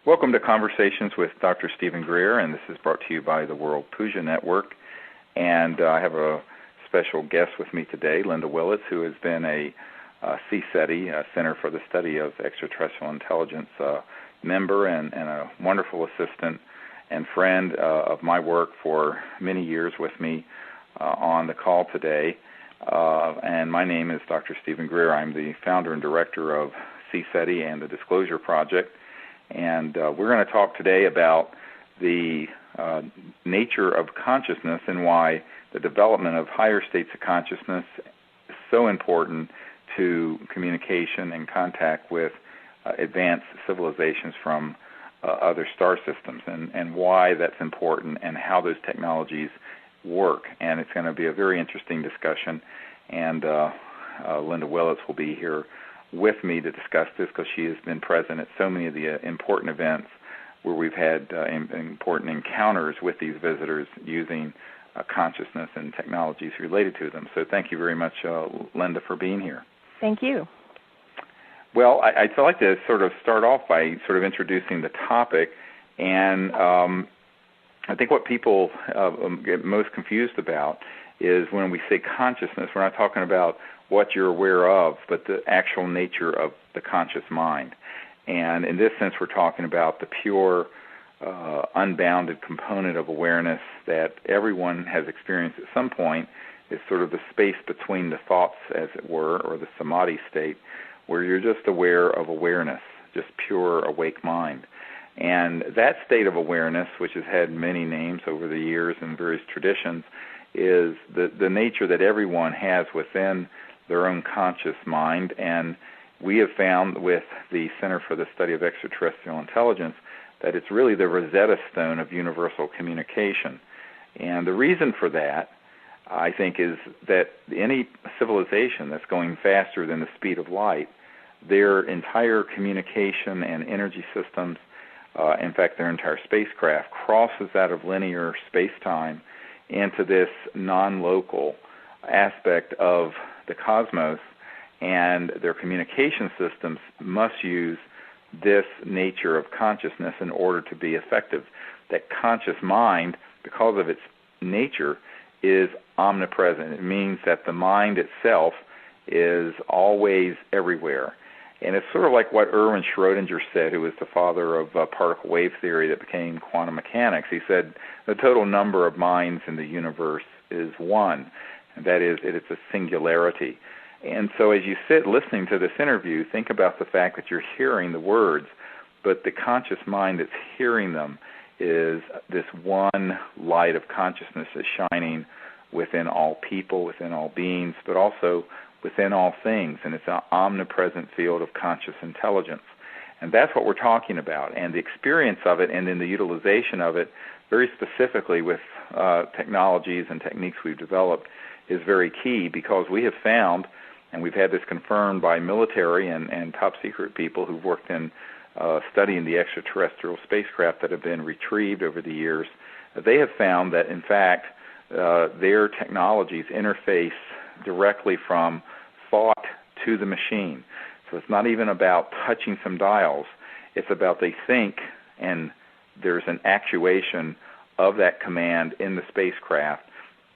Welcome to Conversations with Dr. Stephen Greer, and this is brought to you by the World Puja Network. And I have a special guest with me today, Linda Willits, who has been a CSETI, Center for the Study of Extraterrestrial Intelligence member and a wonderful assistant and friend of my work for many years with me on the call today. And my name is Dr. Stephen Greer. I'm the founder and director of CSETI and the Disclosure Project. And we're going to talk today about the nature of consciousness and why the development of higher states of consciousness is so important to communication and contact with advanced civilizations from other star systems, and why that's important and how those technologies work. And it's going to be a very interesting discussion, and Linda Willits will be here with me to discuss this because she has been present at so many of the important events where we've had important encounters with these visitors using consciousness and technologies related to them. So thank you very much, Linda, for being here. Thank you. Well, I'd like to sort of start off by sort of introducing the topic, and I think what people get most confused about is when we say consciousness, we're not talking about what you're aware of, but the actual nature of the conscious mind. And in this sense, we're talking about the pure, unbounded component of awareness that everyone has experienced at some point. Is sort of the space between the thoughts, as it were, or the samadhi state, where you're just aware of awareness, just pure awake mind. And that state of awareness, which has had many names over the years in various traditions, is the nature that everyone has within their own conscious mind. And we have found with the Center for the Study of Extraterrestrial Intelligence that it's really the Rosetta Stone of universal communication. And the reason for that, I think, is that any civilization that's going faster than the speed of light, their entire communication and energy systems, in fact, their entire spacecraft, crosses out of linear space-time into this non-local aspect of the cosmos, and their communication systems must use this nature of consciousness in order to be effective. That conscious mind, because of its nature, is omnipresent. It means that the mind itself is always everywhere. And it's sort of like what Erwin Schrödinger said, who was the father of particle wave theory that became quantum mechanics. He said the total number of minds in the universe is one, and that is, it's a singularity. And so as you sit listening to this interview, think about the fact that you're hearing the words, but the conscious mind that's hearing them is this one light of consciousness that's shining within all people, within all beings, but also within all things, and it's an omnipresent field of conscious intelligence. And that's what we're talking about, and the experience of it and then the utilization of it, very specifically with technologies and techniques we've developed, is very key, because we have found, and we've had this confirmed by military and top-secret people who've worked in studying the extraterrestrial spacecraft that have been retrieved over the years, they have found that, in fact, their technologies interface directly from thought to the machine. So it's not even about touching some dials. It's about they think, and there's an actuation of that command in the spacecraft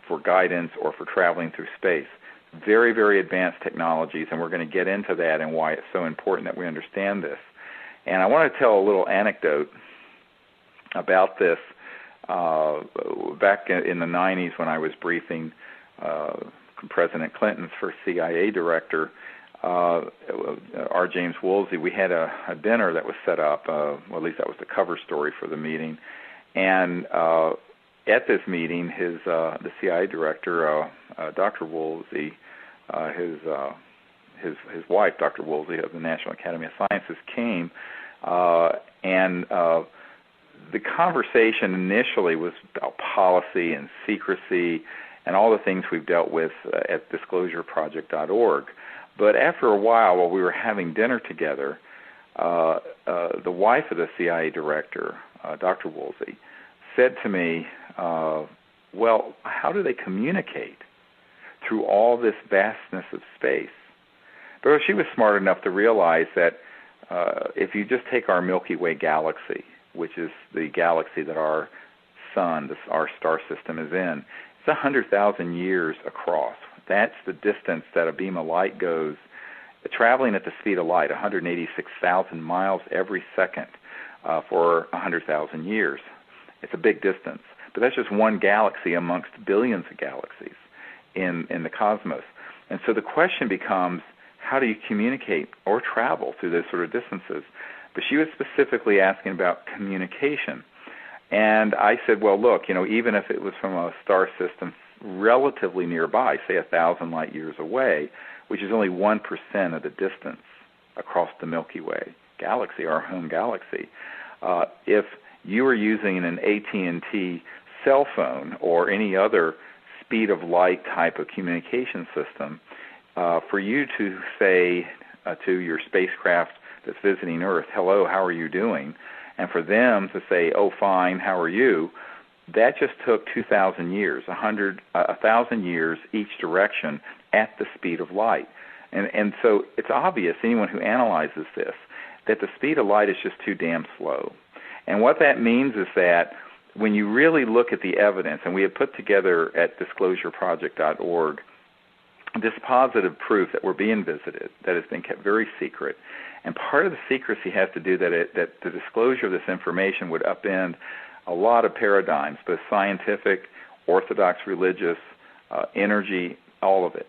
for guidance or for traveling through space. Very, very advanced technologies, and we're going to get into that and why it's so important that we understand this. And I want to tell a little anecdote about this. Back in the 90s, when I was briefing President Clinton's first CIA director, R. James Woolsey, we had a dinner that was set up, well, at least that was the cover story for the meeting. And at this meeting, the CIA director, Dr. Woolsey, his wife, Dr. Woolsey of the National Academy of Sciences, came, and the conversation initially was about policy and secrecy and all the things we've dealt with at disclosureproject.org. But after a while we were having dinner together, the wife of the CIA director, Dr. Woolsey, said to me, well, how do they communicate through all this vastness of space? But she was smart enough to realize that if you just take our Milky Way galaxy, which is the galaxy that our sun, our star system is in, it's 100,000 years across. That's the distance that a beam of light goes, traveling at the speed of light, 186,000 miles every second for 100,000 years. It's a big distance. But that's just one galaxy amongst billions of galaxies in the cosmos. And so the question becomes, how do you communicate or travel through those sort of distances? But she was specifically asking about communication. And I said, well, look, even if it was from a star system relatively nearby, say 1,000 light years away, which is only 1% of the distance across the Milky Way galaxy, our home galaxy, if you were using an AT&T cell phone or any other speed of light type of communication system, for you to say to your spacecraft that's visiting Earth, hello, how are you doing? And for them to say, oh, fine, how are you? That just took 2,000 years, 1,000 years each direction at the speed of light. And so it's obvious, anyone who analyzes this, that the speed of light is just too damn slow. And what that means is that when you really look at the evidence, and we have put together at disclosureproject.org this positive proof that we're being visited, that has been kept very secret. And part of the secrecy has to do that the disclosure of this information would upend a lot of paradigms, both scientific, orthodox religious, energy, all of it.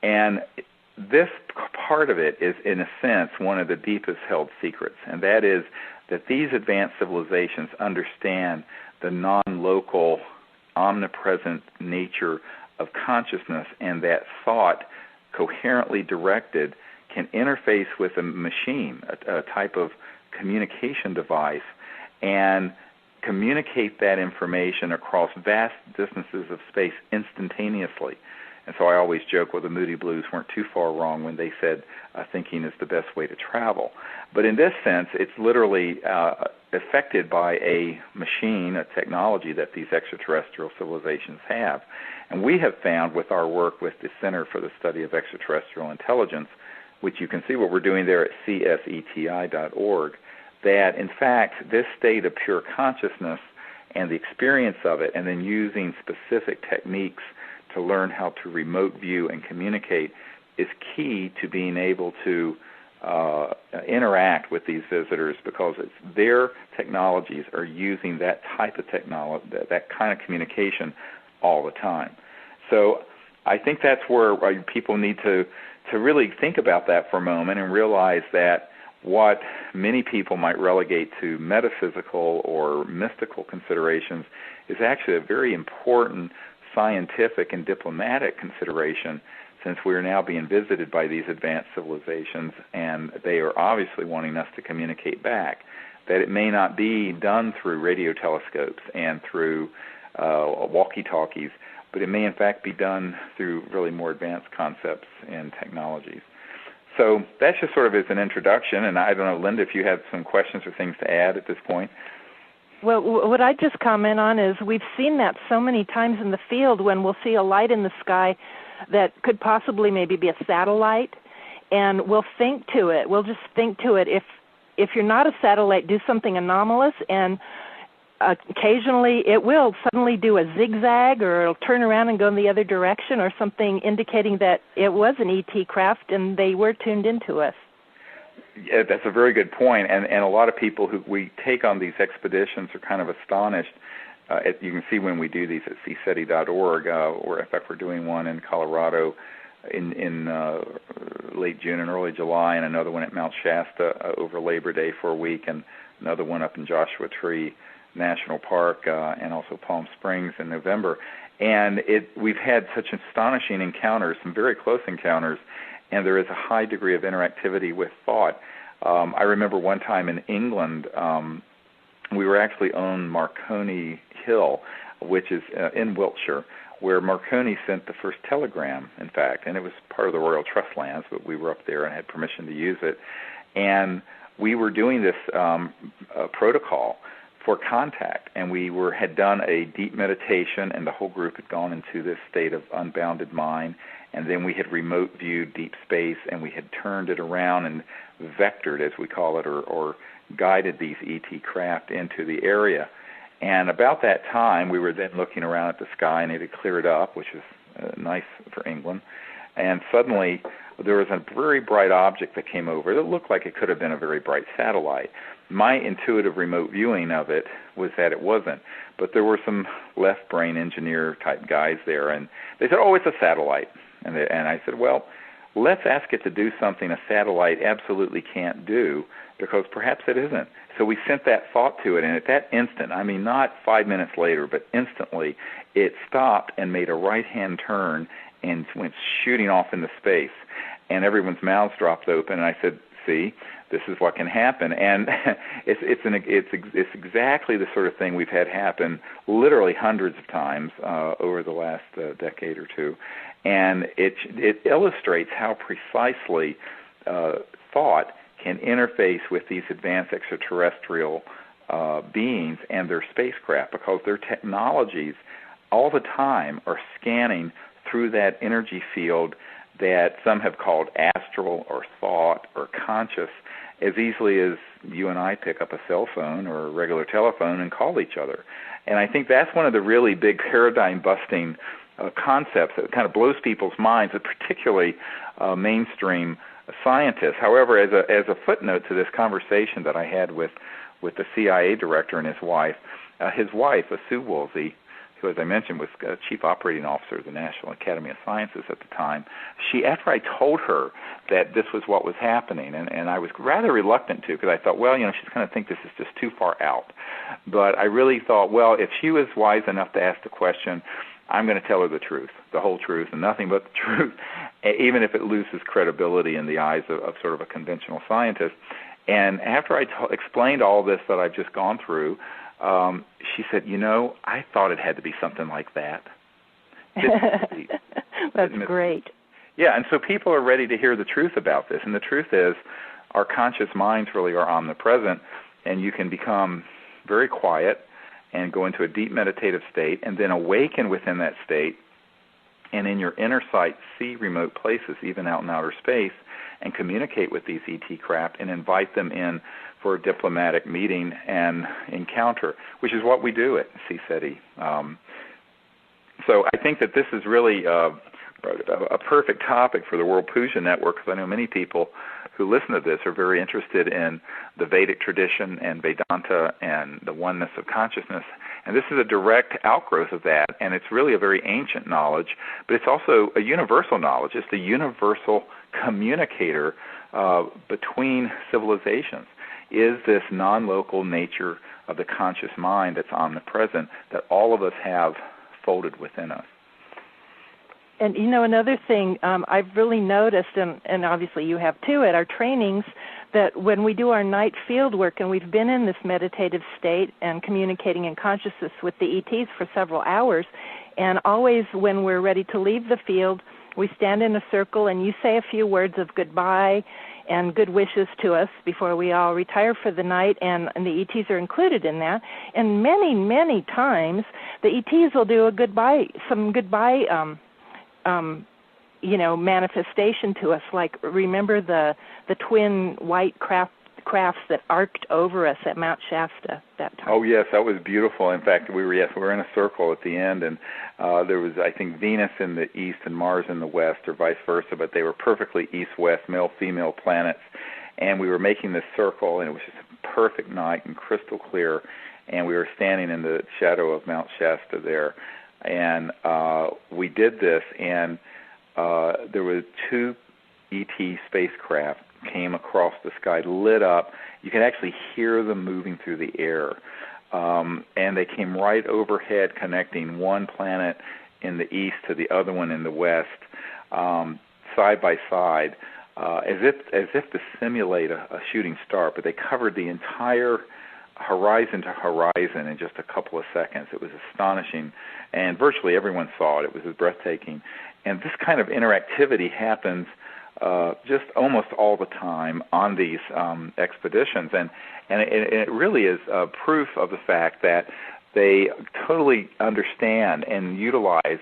And this part of it is, in a sense, one of the deepest held secrets, and that is that these advanced civilizations understand the non-local, omnipresent nature of consciousness, and that thought, coherently directed, can interface with a machine, a type of communication device, and communicate that information across vast distances of space instantaneously. And so I always joke, well, the Moody Blues weren't too far wrong when they said thinking is the best way to travel. But in this sense, it's literally affected by a machine, a technology that these extraterrestrial civilizations have. And we have found with our work with the Center for the Study of Extraterrestrial Intelligence, which you can see what we're doing there at CSETI.org, that in fact this state of pure consciousness and the experience of it, and then using specific techniques to learn how to remote view and communicate, is key to being able to interact with these visitors, because it's their technologies are using that type of technology, that kind of communication all the time. So I think that's where people need to really think about that for a moment and realize that what many people might relegate to metaphysical or mystical considerations is actually a very important scientific and diplomatic consideration, since we are now being visited by these advanced civilizations and they are obviously wanting us to communicate back, that it may not be done through radio telescopes and through walkie-talkies, but it may in fact be done through really more advanced concepts and technologies. So that's just sort of as an introduction, and I don't know, Linda, if you have some questions or things to add at this point. Well, what I'd just comment on is we've seen that so many times in the field when we'll see a light in the sky that could possibly maybe be a satellite, and we'll think to it. We'll just think to it. If you're not a satellite, do something anomalous, and occasionally it will suddenly do a zigzag, or it'll turn around and go in the other direction, or something indicating that it was an ET craft and they were tuned into us. Yeah, that's a very good point, and a lot of people who we take on these expeditions are kind of astonished. You can see when we do these at CSETI.org, or in fact we're doing one in Colorado in late June and early July, and another one at Mount Shasta over Labor Day for a week, and another one up in Joshua Tree National Park, and also Palm Springs in November. And we've had such astonishing encounters, some very close encounters, and there is a high degree of interactivity with thought. I remember one time in England, we were actually on Marconi Hill, which is in Wiltshire, where Marconi sent the first telegram, in fact, and it was part of the Royal Trust lands, but we were up there and had permission to use it. And we were doing this protocol for contact. And we had done a deep meditation, and the whole group had gone into this state of unbounded mind. And then we had remote viewed deep space, and we had turned it around and vectored, as we call it, or guided these ET craft into the area. And about that time, we were then looking around at the sky, and it had cleared up, which is nice for England. And suddenly, there was a very bright object that came over. It looked like it could have been a very bright satellite. My intuitive remote viewing of it was that it wasn't. But there were some left brain engineer type guys there, and they said, oh, it's a satellite. And I said, well, let's ask it to do something a satellite absolutely can't do, because perhaps it isn't. So we sent that thought to it, and at that instant, I mean not 5 minutes later, but instantly, it stopped and made a right-hand turn and went shooting off into space. And everyone's mouths dropped open, and I said, see, this is what can happen. And it's exactly the sort of thing we've had happen literally hundreds of times over the last decade or two. And it illustrates how precisely thought can interface with these advanced extraterrestrial beings and their spacecraft, because their technologies all the time are scanning through that energy field that some have called astral or thought or conscious, as easily as you and I pick up a cell phone or a regular telephone and call each other. And I think that's one of the really big paradigm-busting concepts that kind of blows people's minds, particularly mainstream scientists. However, as a footnote to this conversation that I had with the CIA director and his wife, Sue Woolsey, who, as I mentioned, was Chief Operating Officer of the National Academy of Sciences at the time, after I told her that this was what was happening, and I was rather reluctant to, because I thought, well, she's going to think this is just too far out. But I really thought, well, if she was wise enough to ask the question, I'm going to tell her the truth, the whole truth, and nothing but the truth, even if it loses credibility in the eyes of sort of a conventional scientist. And after I explained all this that I've just gone through, she said, I thought it had to be something like that. That's great. Yeah, and so people are ready to hear the truth about this. And the truth is, our conscious minds really are omnipresent, and you can become very quiet and go into a deep meditative state, and then awaken within that state, and in your inner sight see remote places, even out in outer space, and communicate with these ET craft and invite them in for a diplomatic meeting and encounter, which is what we do at CSETI. So I think that this is really a perfect topic for the World Puja Network, because I know many people who listen to this are very interested in the Vedic tradition and Vedanta and the oneness of consciousness. And this is a direct outgrowth of that, and it's really a very ancient knowledge, but it's also a universal knowledge. It's the universal communicator between civilizations, is this non-local nature of the conscious mind that's omnipresent, that all of us have folded within us. And, another thing I've really noticed, and obviously you have too at our trainings, that when we do our night field work and we've been in this meditative state and communicating in consciousness with the ETs for several hours, and always when we're ready to leave the field, we stand in a circle and you say a few words of goodbye and good wishes to us before we all retire for the night, and the ETs are included in that. And many, many times the ETs will do some goodbye manifestation to us, like remember the twin white crafts that arced over us at Mount Shasta that time. Oh yes, that was beautiful. In fact, we were in a circle at the end, and there was, I think, Venus in the east and Mars in the west, or vice versa, but they were perfectly east-west, male-female planets, and we were making this circle, and it was just a perfect night and crystal clear, and we were standing in the shadow of Mount Shasta there, and we did this, and there were 2 ET spacecraft came across the sky, lit up. You could actually hear them moving through the air. And they came right overhead, connecting one planet in the east to the other one in the west, side by side, as if to simulate a shooting star. But they covered the entire horizon to horizon in just a couple of seconds. It was astonishing, and virtually everyone saw it. It was breathtaking. And this kind of interactivity happens just almost all the time on these expeditions, and it really is proof of the fact that they totally understand and utilize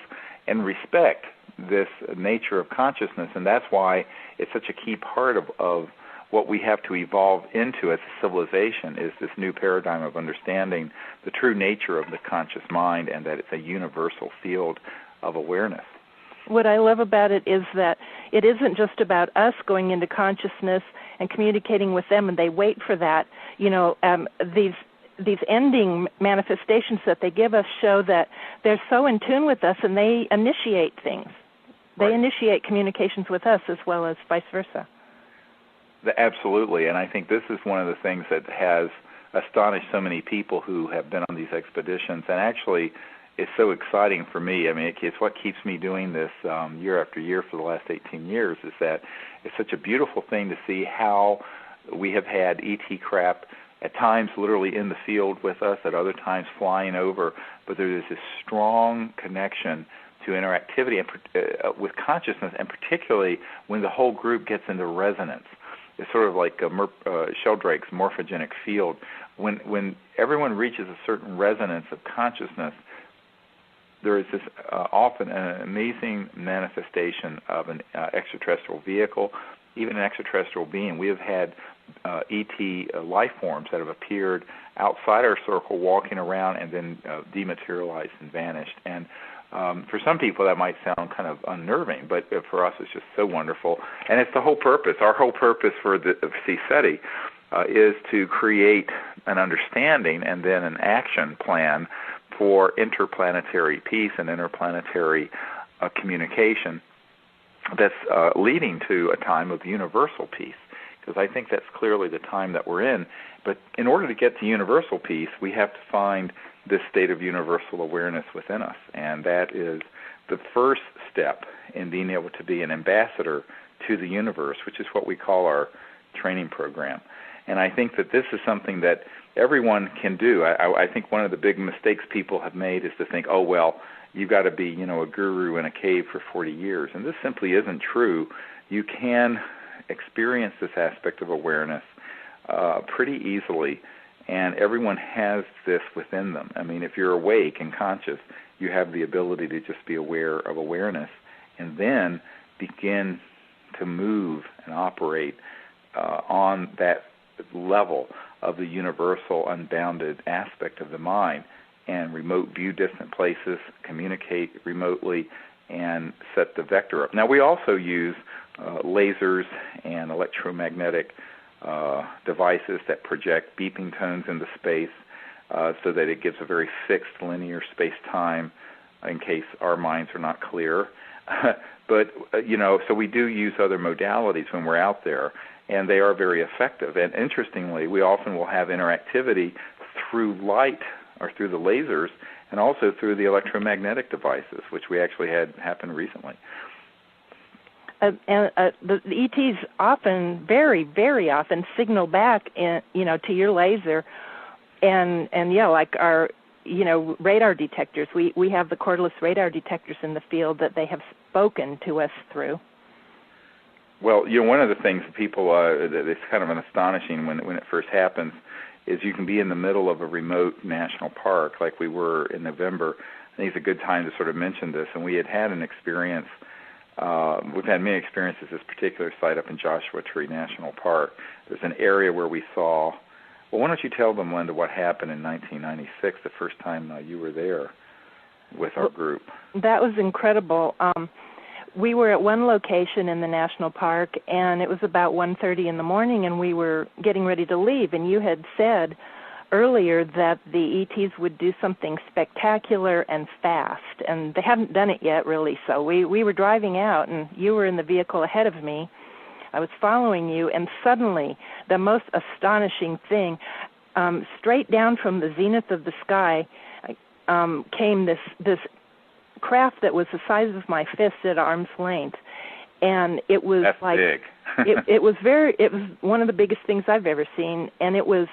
and respect this nature of consciousness, and that's why it's such a key part of what we have to evolve into as a civilization, is this new paradigm of understanding the true nature of the conscious mind, and that it's a universal field of awareness. What I love about it is that it isn't just about us going into consciousness and communicating with them, and they wait for that. These ending manifestations that they give us show that they're so in tune with us, and they initiate things. They initiate communications with us as well as vice versa. Absolutely, and I think this is one of the things that has astonished so many people who have been on these expeditions, and actually it's so exciting for me. I mean, it's what keeps me doing this year after year for the last 18 years, is that it's such a beautiful thing to see how we have had ET craft at times literally in the field with us, at other times flying over, but there is this strong connection to interactivity and with consciousness, and particularly when the whole group gets into resonance. It's sort of like Sheldrake's morphogenic field. When everyone reaches a certain resonance of consciousness, there is this often an amazing manifestation of an extraterrestrial vehicle, even an extraterrestrial being. We have had ET life forms that have appeared outside our circle, walking around, and then dematerialized and vanished. And for some people that might sound kind of unnerving, but for us it's just so wonderful. And it's the whole purpose. Our whole purpose for the CSETI is to create an understanding and then an action plan for interplanetary peace and interplanetary communication that's leading to a time of universal peace, because I think that's clearly the time that we're in. But in order to get to universal peace, we have to find this state of universal awareness within us, and that is the first step in being able to be an ambassador to the universe, which is what we call our training program. And I think that this is something that everyone can do. I think one of the big mistakes people have made is to think, oh, well, you've got to be, a guru in a cave for 40 years. And this simply isn't true. You can experience this aspect of awareness pretty easily, and everyone has this within them. I mean, if you're awake and conscious, you have the ability to just be aware of awareness and then begin to move and operate on that level of the universal, unbounded aspect of the mind, and remote view distant places, communicate remotely, and set the vector up. Now, we also use lasers and electromagnetic devices that project beeping tones into space so that it gives a very fixed linear space-time in case our minds are not clear. But, so we do use other modalities when we're out there, and they are very effective. And interestingly, we often will have interactivity through light or through the lasers, and also through the electromagnetic devices, which we actually had happen recently. The ETs often, very, very often, signal back, to your laser, and like our, radar detectors. We have the cordless radar detectors in the field that they have spoken to us through. Well, one of the things that people, it's kind of an astonishing when it first happens, is you can be in the middle of a remote national park, like we were in November. I think it's a good time to sort of mention this. And we had an experience. We've had many experiences at this particular site up in Joshua Tree National Park. There's an area where we saw. Well, why don't you tell them, Linda, what happened in 1996, the first time you were there with our group? That was incredible. We were at one location in the national park, and it was about 1:30 in the morning, and we were getting ready to leave. And you had said earlier that the ETs would do something spectacular and fast, and they hadn't done it yet, really. So we were driving out, and you were in the vehicle ahead of me. I was following you, and suddenly, the most astonishing thing, straight down from the zenith of the sky came this craft that was the size of my fist at arm's length, and it was That's like big. it was one of the biggest things I've ever seen, and it was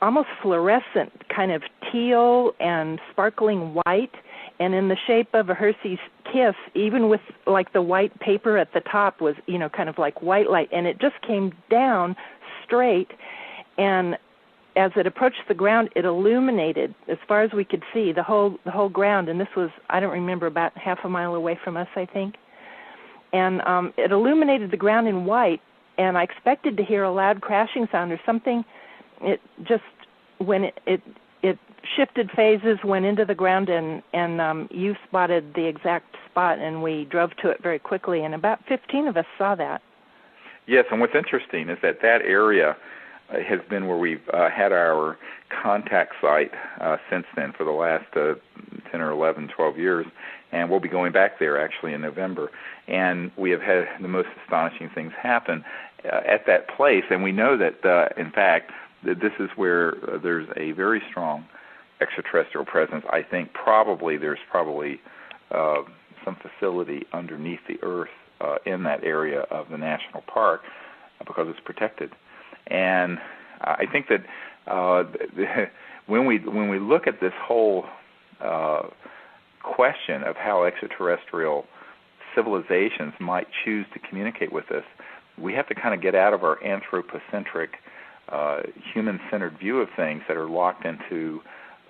almost fluorescent, kind of teal and sparkling white, and in the shape of a Hershey's kiss, even with like the white paper at the top was, kind of like white light, and it just came down straight, and as it approached the ground, it illuminated, as far as we could see, the whole ground, and this was, I don't remember, about half a mile away from us, I think. And it illuminated the ground in white, and I expected to hear a loud crashing sound or something. It just, when it shifted phases, went into the ground, and you spotted the exact spot, and we drove to it very quickly, and about 15 of us saw that. Yes, and what's interesting is that area has been where we've had our contact site since then for the last 10 or 11, 12 years, and we'll be going back there actually in November. And we have had the most astonishing things happen at that place, and we know that, in fact, that this is where there's a very strong extraterrestrial presence. I think there's probably some facility underneath the Earth in that area of the national park because it's protected. And I think that when we look at this whole question of how extraterrestrial civilizations might choose to communicate with us, we have to kind of get out of our anthropocentric, human-centered view of things that are locked into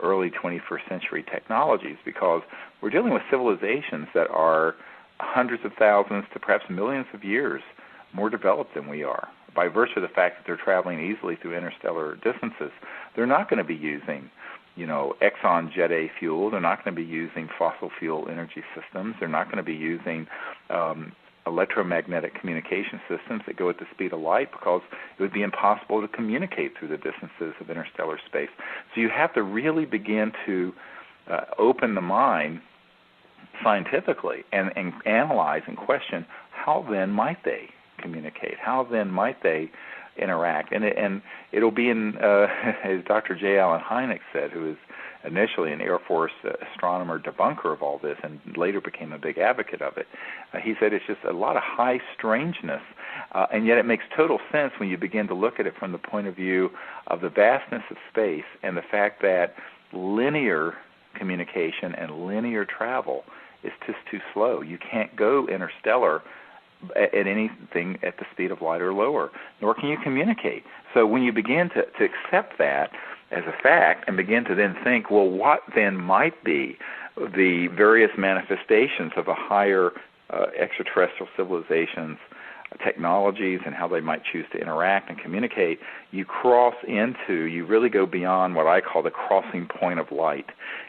early 21st century technologies, because we're dealing with civilizations that are hundreds of thousands to perhaps millions of years more developed than we are. By virtue of the fact that they're traveling easily through interstellar distances, they're not going to be using, Exxon Jet A fuel. They're not going to be using fossil fuel energy systems. They're not going to be using electromagnetic communication systems that go at the speed of light, because it would be impossible to communicate through the distances of interstellar space. So you have to really begin to open the mind scientifically and analyze and question, how then might they communicate? How then might they interact? And it'll be in, as Dr. J. Allen Hynek said, who is initially an Air Force astronomer debunker of all this and later became a big advocate of it. He said it's just a lot of high strangeness, and yet it makes total sense when you begin to look at it from the point of view of the vastness of space and the fact that linear communication and linear travel is just too slow. You can't go interstellar at anything at the speed of light or lower, nor can you communicate. So when you begin to accept that as a fact and begin to then think, well, what then might be the various manifestations of a higher extraterrestrial civilization's technologies and how they might choose to interact and communicate, you really go beyond what I call the crossing point of light.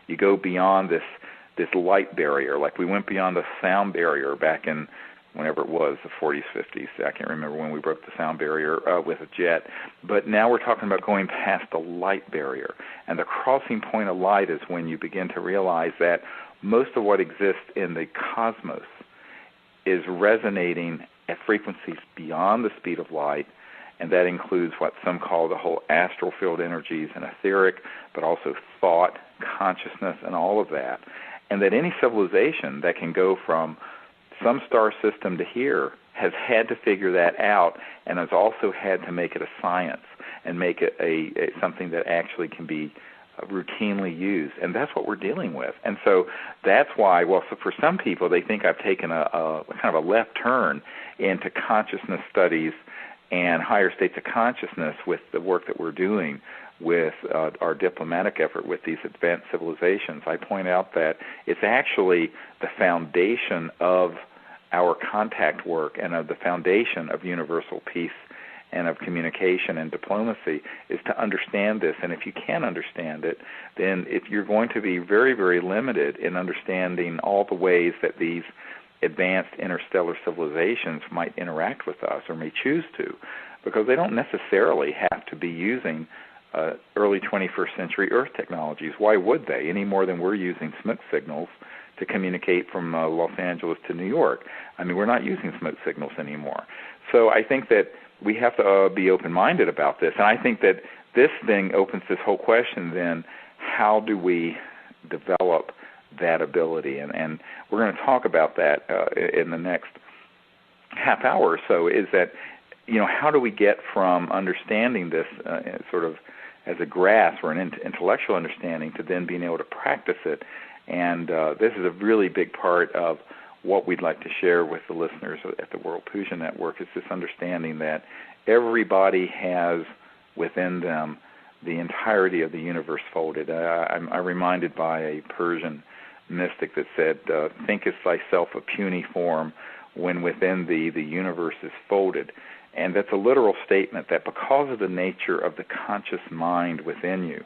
You go beyond this light barrier, like we went beyond the sound barrier back in whenever it was, the 40s, 50s. I can't remember when we broke the sound barrier with a jet. But now we're talking about going past the light barrier. And the crossing point of light is when you begin to realize that most of what exists in the cosmos is resonating at frequencies beyond the speed of light, and that includes what some call the whole astral field energies and etheric, but also thought, consciousness, and all of that. And that any civilization that can go from some star system to here has had to figure that out, and has also had to make it a science and make it a something that actually can be routinely used. And that's what we're dealing with. And so that's why, so for some people, they think I've taken a kind of a left turn into consciousness studies and higher states of consciousness with the work that we're doing with our diplomatic effort with these advanced civilizations. I point out that it's actually the foundation of our contact work and of the foundation of universal peace and of communication and diplomacy is to understand this. And if you can't understand it, then you're going to be very, very limited in understanding all the ways that these advanced interstellar civilizations might interact with us or may choose to, because they don't necessarily have to be using early 21st century Earth technologies. Why would they, any more than we're using smoke signals to communicate from Los Angeles to New York? I mean, we're not using smoke signals anymore. So I think that we have to be open-minded about this. And I think that this thing opens this whole question then, how do we develop that ability? And we're going to talk about that in the next half hour or so, is that, how do we get from understanding this sort of as a grasp or an intellectual understanding to then being able to practice it? And this is a really big part of what we'd like to share with the listeners at the World Puja Network is this understanding that everybody has within them the entirety of the universe folded. I'm reminded by a Persian mystic that said, thinkest thyself a puny form when within thee the universe is folded. And that's a literal statement that because of the nature of the conscious mind within you,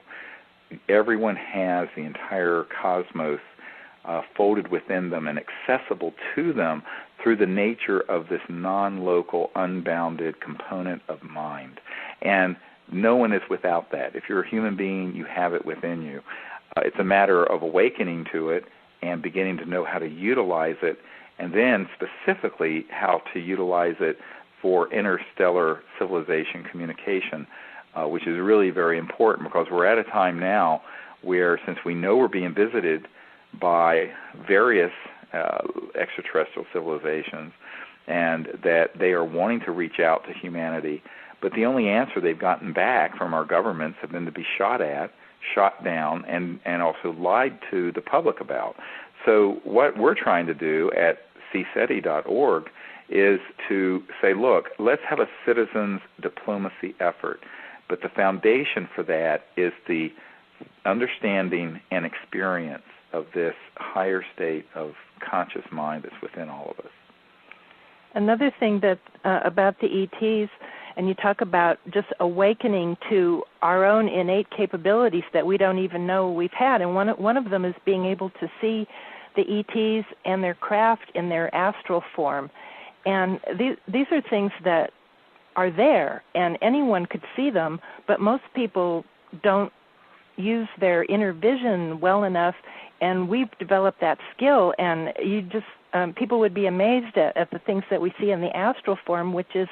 everyone has the entire cosmos folded within them and accessible to them through the nature of this non-local, unbounded component of mind. And no one is without that. If you're a human being, you have it within you. It's a matter of awakening to it and beginning to know how to utilize it, and then specifically how to utilize it for interstellar civilization communication, which is really very important because we're at a time now where, since we know we're being visited by various extraterrestrial civilizations and that they are wanting to reach out to humanity, but the only answer they've gotten back from our governments have been to be shot at, shot down, and also lied to the public about. So what we're trying to do at CSETI.org is to say, look, let's have a citizens diplomacy effort, but the foundation for that is the understanding and experience of this higher state of conscious mind that's within all of us. Another thing that about the ETs, and you talk about just awakening to our own innate capabilities that we don't even know we've had, and one of them is being able to see the ETs and their craft in their astral form. And these are things that are there, and anyone could see them, but most people don't use their inner vision well enough, and we've developed that skill, and you just people would be amazed at the things that we see in the astral form, which is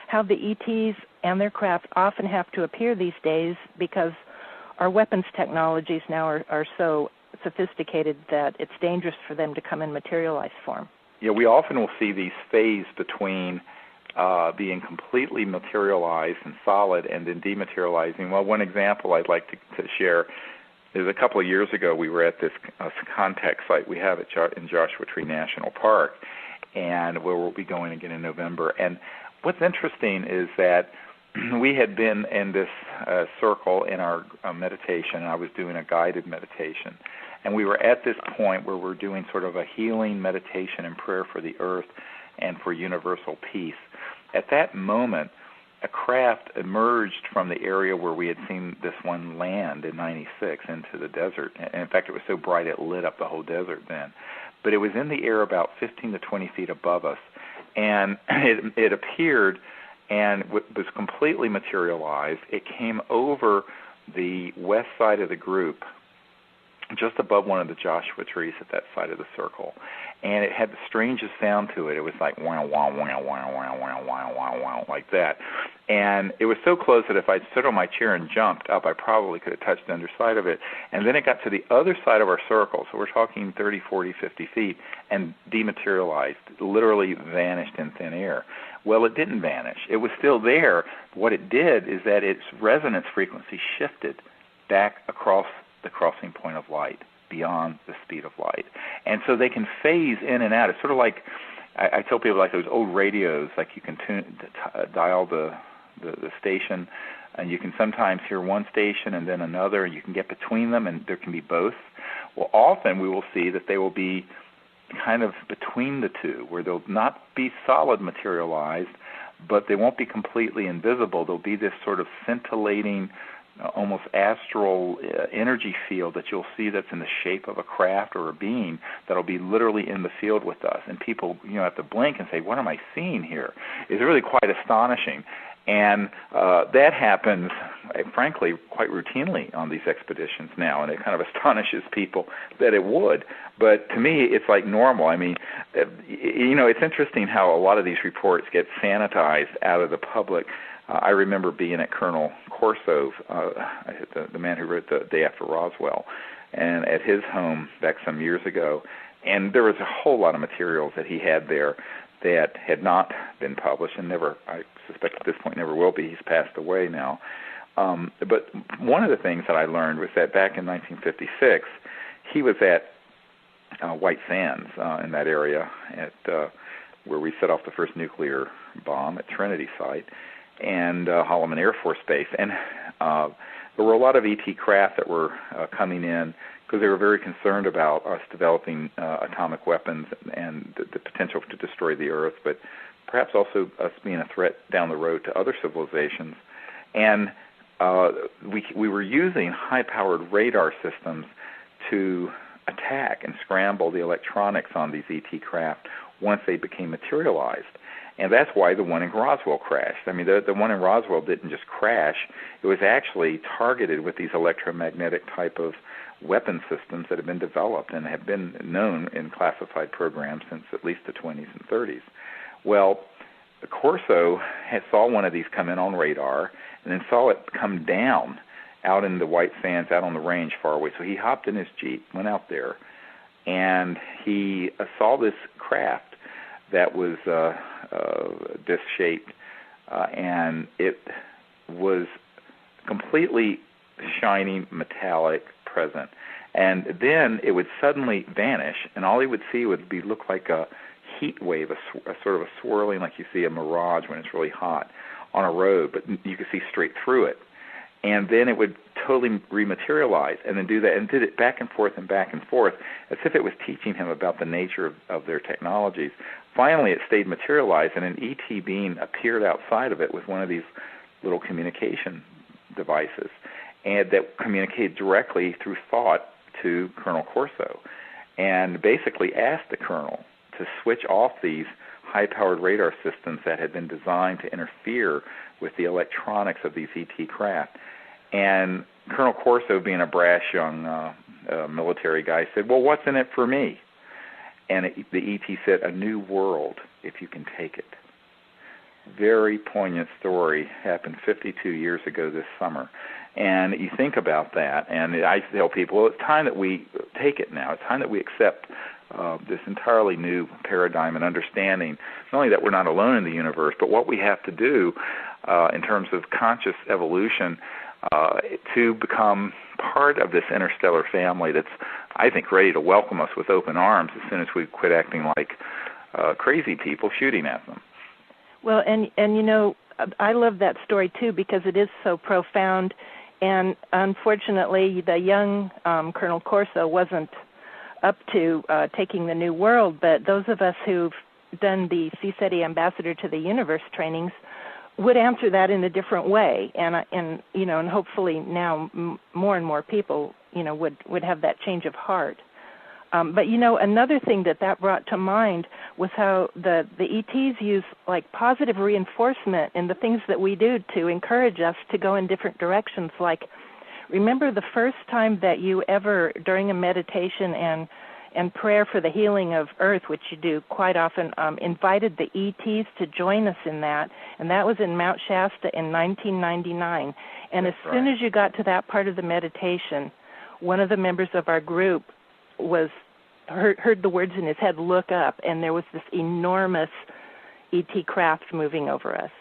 how the ETs and their craft often have to appear these days because our weapons technologies now are so sophisticated that it's dangerous for them to come in materialized form. Yeah, we often will see these phases between being completely materialized and solid and then dematerializing. Well, one example I'd like to share is a couple of years ago we were at this contact site we have in Joshua Tree National Park, and where we'll be going again in November. And what's interesting is that we had been in this circle in our meditation, and I was doing a guided meditation. And we were at this point where we're doing sort of a healing meditation and prayer for the earth and for universal peace. At that moment, a craft emerged from the area where we had seen this one land in '96 into the desert. And in fact, it was so bright it lit up the whole desert then. But it was in the air about 15 to 20 feet above us. And it appeared and was completely materialized. It came over the west side of the group, just above one of the Joshua trees at that side of the circle. And it had the strangest sound to it. It was like wow, wow, wow, wow, wow, wow, wow, wow, wow, like that. And it was so close that if I stood on my chair and jumped up, I probably could have touched the underside of it. And then it got to the other side of our circle, so we're talking 30, 40, 50 feet, and dematerialized, literally vanished in thin air. Well, it didn't vanish. It was still there. What it did is that its resonance frequency shifted back across the crossing point of light, beyond the speed of light. And so they can phase in and out. It's sort of like, I tell people, like those old radios, like you can dial the station, and you can sometimes hear one station and then another, and you can get between them, and there can be both. Well, often we will see that they will be kind of between the two, where they'll not be solid materialized, but they won't be completely invisible. There'll be this sort of scintillating, almost astral energy field that you'll see that's in the shape of a craft or a being that'll be literally in the field with us. And people, have to blink and say, what am I seeing here? It's really quite astonishing. And that happens, frankly, quite routinely on these expeditions now, and it kind of astonishes people that it would. But to me, it's like normal. I mean, it's interesting how a lot of these reports get sanitized out of the public. I remember being at Colonel Corso's, the man who wrote The Day After Roswell, and at his home back some years ago, and there was a whole lot of materials that he had there that had not been published and never, I suspect at this point, never will be. He's passed away now. But one of the things that I learned was that back in 1956, he was at white sands in that area at where we set off the first nuclear bomb at Trinity site and Holloman Air Force Base. And there were a lot of ET craft that were coming in because they were very concerned about us developing atomic weapons and the potential to destroy the Earth, but perhaps also us being a threat down the road to other civilizations. And we were using high-powered radar systems to attack and scramble the electronics on these ET craft once they became materialized. And that's why the one in Roswell crashed. I mean, the one in Roswell didn't just crash. It was actually targeted with these electromagnetic type of weapon systems that have been developed and have been known in classified programs since at least the 20s and 30s. Well, Corso saw one of these come in on radar and then saw it come down out in the white sands out on the range far away. So he hopped in his Jeep, went out there, and he saw this craft that was disc-shaped, and it was completely shining, metallic, present. And then it would suddenly vanish, and all he would see would look like a heat wave, a sort of a swirling like you see a mirage when it's really hot on a road, but you could see straight through it. And then it would totally rematerialize and then do that, and did it back and forth, as if it was teaching him about the nature of their technologies. Finally, it stayed materialized, and an ET being appeared outside of it with one of these little communication devices, and that communicated directly through thought to Colonel Corso, and basically asked the Colonel to switch off these high-powered radar systems that had been designed to interfere with the electronics of these ET craft. And Colonel Corso, being a brash young military guy, said, "Well, what's in it for me?" And the ET said, "A new world, if you can take it." Very poignant story, happened 52 years ago this summer. And you think about that, and I tell people, well, it's time that we take it now. It's time that we accept this entirely new paradigm and understanding, not only that we're not alone in the universe, but what we have to do in terms of conscious evolution to become part of this interstellar family that's, I think, ready to welcome us with open arms as soon as we quit acting like crazy people shooting at them. Well, and you know, I love that story too because it is so profound, and unfortunately the young Colonel Corso wasn't up to taking the New World, but those of us who've done the CSETI Ambassador to the Universe trainings would answer that in a different way, and you know, and hopefully now more and more people, you know, would have that change of heart. But you know, another thing that brought to mind was how the ETs use like positive reinforcement in the things that we do to encourage us to go in different directions. Like, remember the first time that you ever, during a meditation and prayer for the healing of Earth, which you do quite often, invited the ETs to join us in that, and that was in Mount Shasta in 1999. And as soon as you got to that part of the meditation, one of the members of our group heard the words in his head, "Look up," and there was this enormous ET craft moving over us.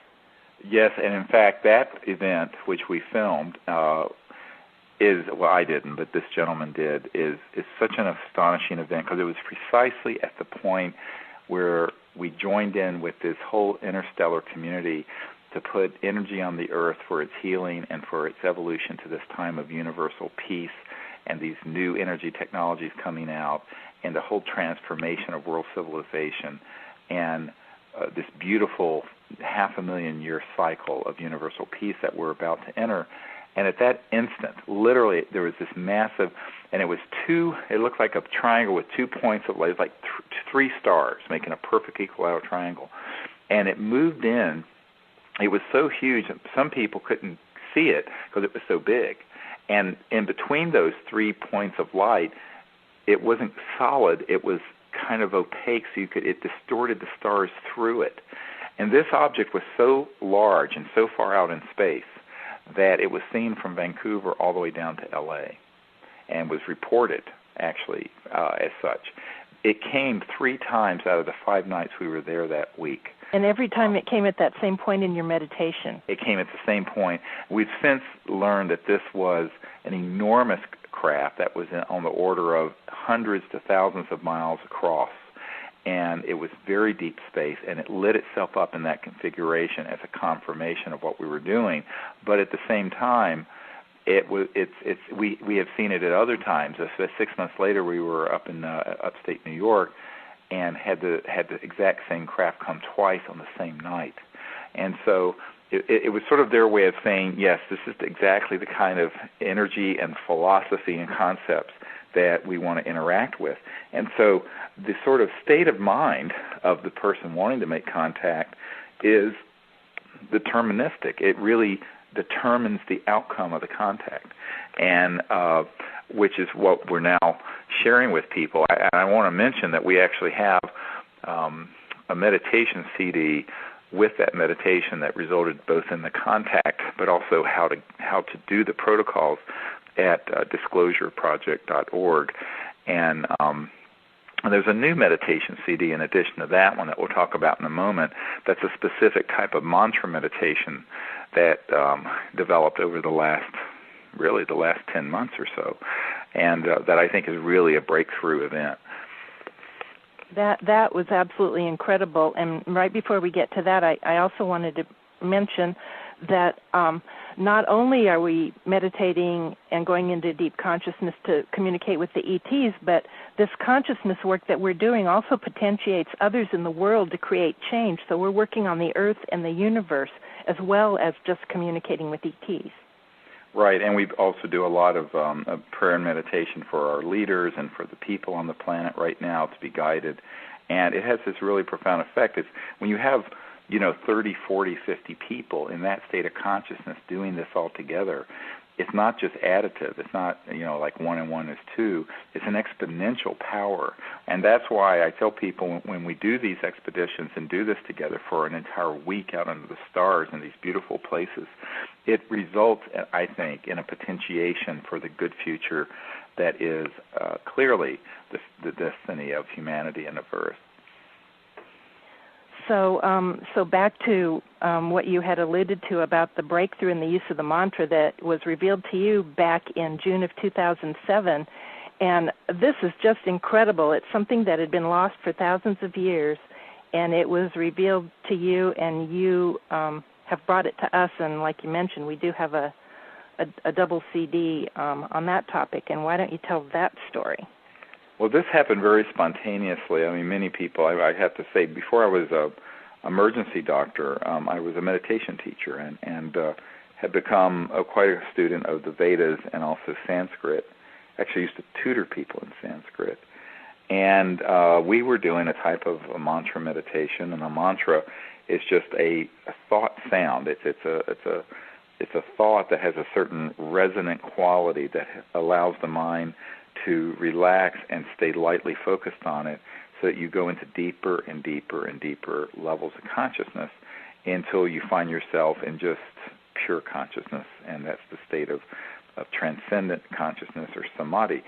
Yes, and in fact, that event, which we filmed, I didn't, but this gentleman did, is such an astonishing event because it was precisely at the point where we joined in with this whole interstellar community to put energy on the Earth for its healing and for its evolution to this time of universal peace and these new energy technologies coming out and the whole transformation of world civilization and this beautiful 500,000-year cycle of universal peace that we're about to enter. And at that instant, literally, there was this massive, and it looked like a triangle with 2 points of light, like 3 stars, making a perfect equilateral triangle. And it moved in. It was so huge that some people couldn't see it because it was so big. And in between those 3 points of light, it wasn't solid. It was kind of opaque, so it distorted the stars through it. And this object was so large and so far out in space that it was seen from Vancouver all the way down to L.A. and was reported, actually, as such. It came 3 times out of the 5 nights we were there that week. And every time it came at that same point in your meditation. It came at the same point. We've since learned that this was an enormous craft that was on the order of hundreds to thousands of miles across, and it was very deep space, and it lit itself up in that configuration as a confirmation of what we were doing. But at the same time, we have seen it at other times. 6 months later, we were up in upstate New York, and had the exact same craft come twice on the same night. And so it was sort of their way of saying, yes, this is exactly the kind of energy and philosophy and concepts that we want to interact with. And so the sort of state of mind of the person wanting to make contact is deterministic. It really determines the outcome of the contact, and which is what we're now sharing with people. I want to mention that we actually have a meditation CD with that meditation that resulted both in the contact, but also how to do the protocols at disclosureproject.org. And there's a new meditation CD in addition to that one that we'll talk about in a moment. That's a specific type of mantra meditation that developed over the last 10 months or so, and that I think is really a breakthrough event. That was absolutely incredible. And right before we get to that, I also wanted to mention that not only are we meditating and going into deep consciousness to communicate with the ETs, but this consciousness work that we're doing also potentiates others in the world to create change. So we're working on the earth and the universe as well as just communicating with ETs. Right, and we also do a lot of prayer and meditation for our leaders and for the people on the planet right now to be guided. And it has this really profound effect. It's when you have 30, 40, 50 people in that state of consciousness doing this all together, it's not just additive. It's not, like 1 and 1 is 2. It's an exponential power. And that's why I tell people when we do these expeditions and do this together for an entire week out under the stars in these beautiful places, it results, I think, in a potentiation for the good future that is clearly the destiny of humanity and of Earth. So back to what you had alluded to about the breakthrough in the use of the mantra that was revealed to you back in June of 2007. And this is just incredible. It's something that had been lost for thousands of years, and it was revealed to you, and you have brought it to us. And like you mentioned, we do have a double CD on that topic. And why don't you tell that story? Well, this happened very spontaneously. I mean, many people, I have to say, before I was an emergency doctor, I was a meditation teacher and had become quite a student of the Vedas and also Sanskrit. Actually used to tutor people in Sanskrit. And we were doing a type of a mantra meditation, and a mantra is just a thought sound. It's a thought that has a certain resonant quality that allows the mind to relax and stay lightly focused on it, so that you go into deeper and deeper and deeper levels of consciousness until you find yourself in just pure consciousness, and that's the state of transcendent consciousness or samadhi.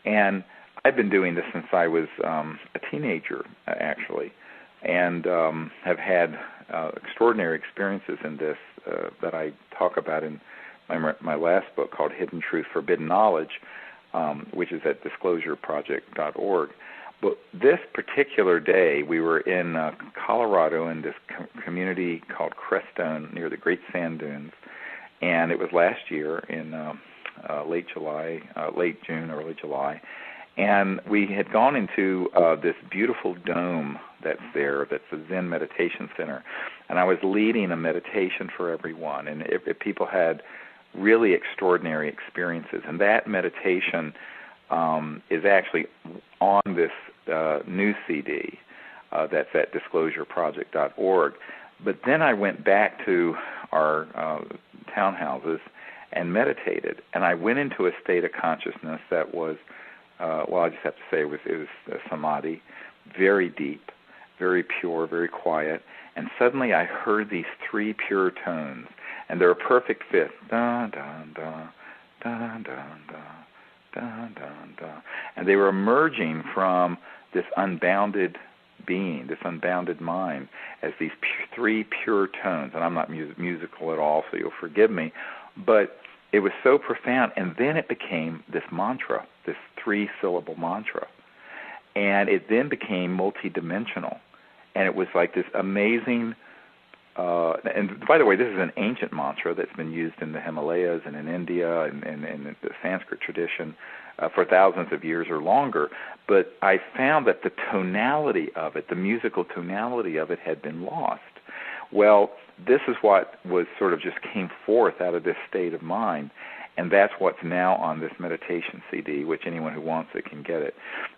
And I've been doing this since I was a teenager, actually, and have had extraordinary experiences in this that I talk about in my last book called Hidden Truth, Forbidden Knowledge, which is at disclosureproject.org. But this particular day, we were in Colorado in this community called Crestone near the Great Sand Dunes, and it was last year in late June, early July, and we had gone into this beautiful dome that's there, that's a Zen meditation center, and I was leading a meditation for everyone, and if people had really extraordinary experiences, and that meditation is actually on this new CD that's at disclosureproject.org. But then I went back to our townhouses and meditated, and I went into a state of consciousness that was, I just have to say it was samadhi, very deep, very pure, very quiet, and suddenly I heard these three pure tones, and they're a perfect fit. Da, da, da, da, da, da, da, da, da. And they were emerging from this unbounded being, this unbounded mind, as these three pure tones. And I'm not musical at all, so you'll forgive me. But it was so profound. And then it became this mantra, this 3-syllable mantra. And it then became multidimensional. And it was like this amazing, and by the way, this is an ancient mantra that's been used in the Himalayas and in India and in the Sanskrit tradition for thousands of years or longer. But I found that the tonality of it, the musical tonality of it, had been lost. Well, this is what was sort of just came forth out of this state of mind, and that's what's now on this meditation CD, which anyone who wants it can get it.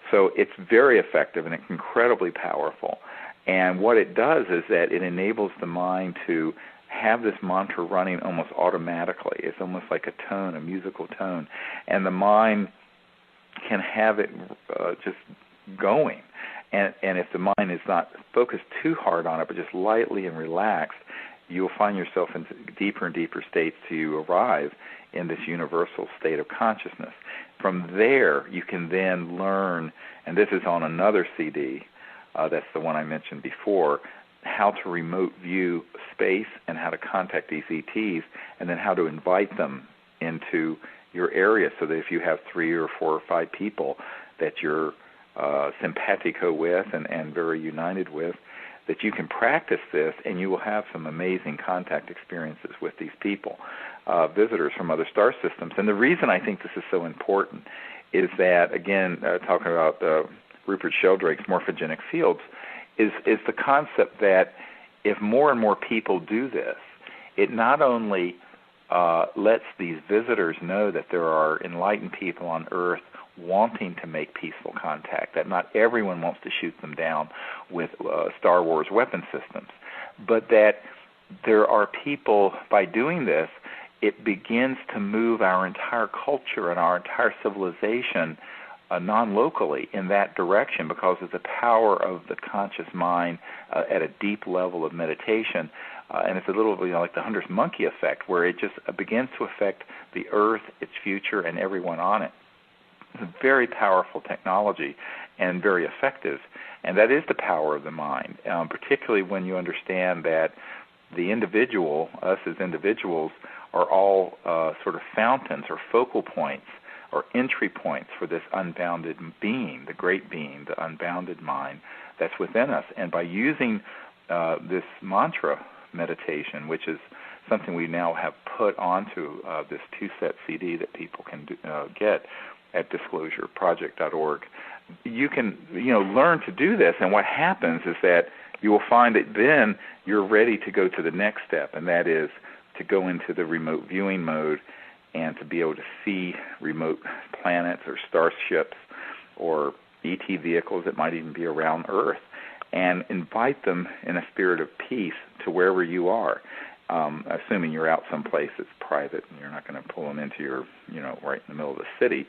So it's very effective and it's incredibly powerful. And what it does is that it enables the mind to have this mantra running almost automatically. It's almost like a tone, a musical tone. And the mind can have it just going. And if the mind is not focused too hard on it, but just lightly and relaxed, you'll find yourself in deeper and deeper states till you arrive in this universal state of consciousness. From there, you can then learn, and this is on another CD, that's the one I mentioned before, how to remote view space and how to contact these ETs, and then how to invite them into your area so that if you have 3 or 4 or 5 people that you're simpatico with and very united with, that you can practice this and you will have some amazing contact experiences with these people, visitors from other star systems. And the reason I think this is so important is that, again, talking about Rupert Sheldrake's morphogenic fields, is the concept that if more and more people do this, it not only lets these visitors know that there are enlightened people on Earth wanting to make peaceful contact, that not everyone wants to shoot them down with Star Wars weapon systems, but that there are people, by doing this, it begins to move our entire culture and our entire civilization non-locally in that direction because of the power of the conscious mind at a deep level of meditation. And it's a little like the 100th monkey effect, where it just begins to affect the Earth, its future, and everyone on it. It's a very powerful technology and very effective, and that is the power of the mind, particularly when you understand that the individual, us as individuals, are all sort of fountains or focal points or entry points for this unbounded being, the great being, the unbounded mind that's within us. And by using this mantra meditation, which is something we now have put onto this 2-set CD that people can get at disclosureproject.org, you can learn to do this. And what happens is that you will find that then you're ready to go to the next step, and that is to go into the remote viewing mode and to be able to see remote planets or starships or ET vehicles that might even be around Earth, and invite them in a spirit of peace to wherever you are, assuming you're out someplace that's private and you're not going to pull them into your, right in the middle of the city.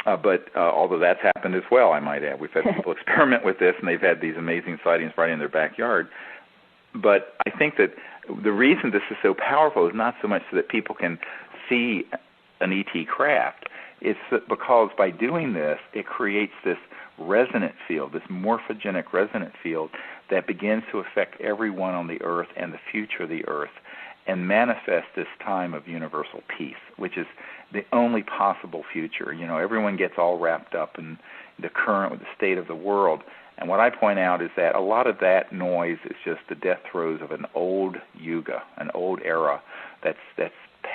But although that's happened as well, I might add. We've had people experiment with this, and they've had these amazing sightings right in their backyard. But I think that the reason this is so powerful is not so much so that people can see an ET craft. It's because by doing this, it creates this resonant field, this morphogenic resonant field that begins to affect everyone on the Earth and the future of the Earth and manifest this time of universal peace, which is the only possible future. Everyone gets all wrapped up in the current, the state of the world. And what I point out is that a lot of that noise is just the death throes of an old yuga, an old era that's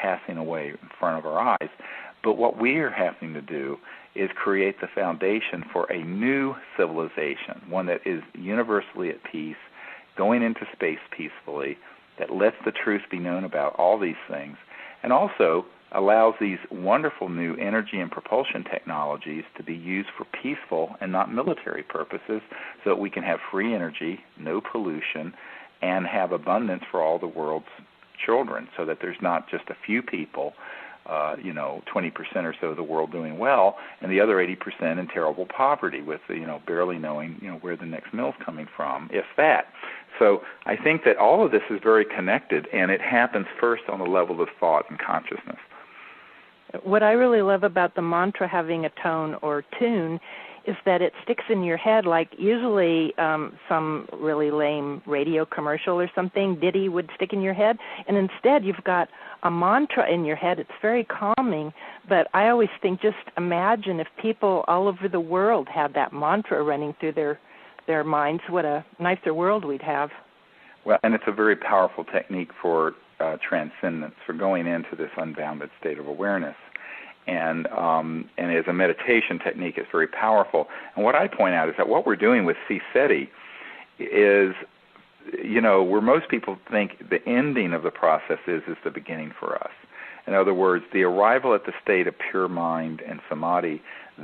passing away in front of our eyes. But what we are having to do is create the foundation for a new civilization, one that is universally at peace, going into space peacefully, that lets the truth be known about all these things, and also allows these wonderful new energy and propulsion technologies to be used for peaceful and not military purposes, so that we can have free energy, no pollution, and have abundance for all the world's children, so that there's not just a few people, 20% or so of the world doing well, and the other 80% in terrible poverty with, barely knowing, where the next meal's coming from, if that. So I think that all of this is very connected, and it happens first on the level of thought and consciousness. What I really love about the mantra having a tone or tune is that it sticks in your head, like usually some really lame radio commercial or something, ditty would stick in your head, and instead you've got a mantra in your head. It's very calming, but I always think, just imagine if people all over the world had that mantra running through their minds, what a nicer world we'd have. Well, and it's a very powerful technique for transcendence, for going into this unbounded state of awareness. And as a meditation technique, it's very powerful. And what I point out is that what we're doing with CSETI is, where most people think the ending of the process is the beginning for us. In other words, the arrival at the state of pure mind and samadhi,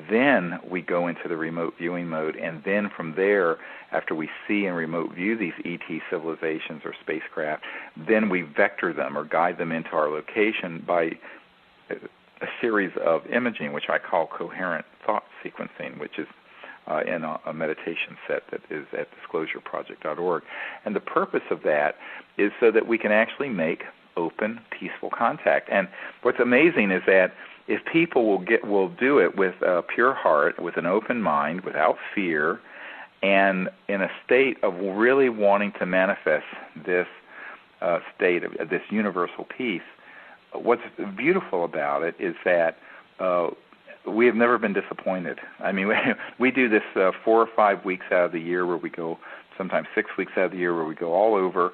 then we go into the remote viewing mode, and then from there, after we see and remote view these ET civilizations or spacecraft, then we vector them or guide them into our location by a series of imaging, which I call coherent thought sequencing, which is in a meditation set that is at disclosureproject.org. And the purpose of that is so that we can actually make open, peaceful contact. And what's amazing is that if people will do it with a pure heart, with an open mind, without fear, and in a state of really wanting to manifest this state of this universal peace, what's beautiful about it is that we have never been disappointed. I mean, we do this 4 or 5 weeks out of the year where we go, sometimes 6 weeks out of the year where we go all over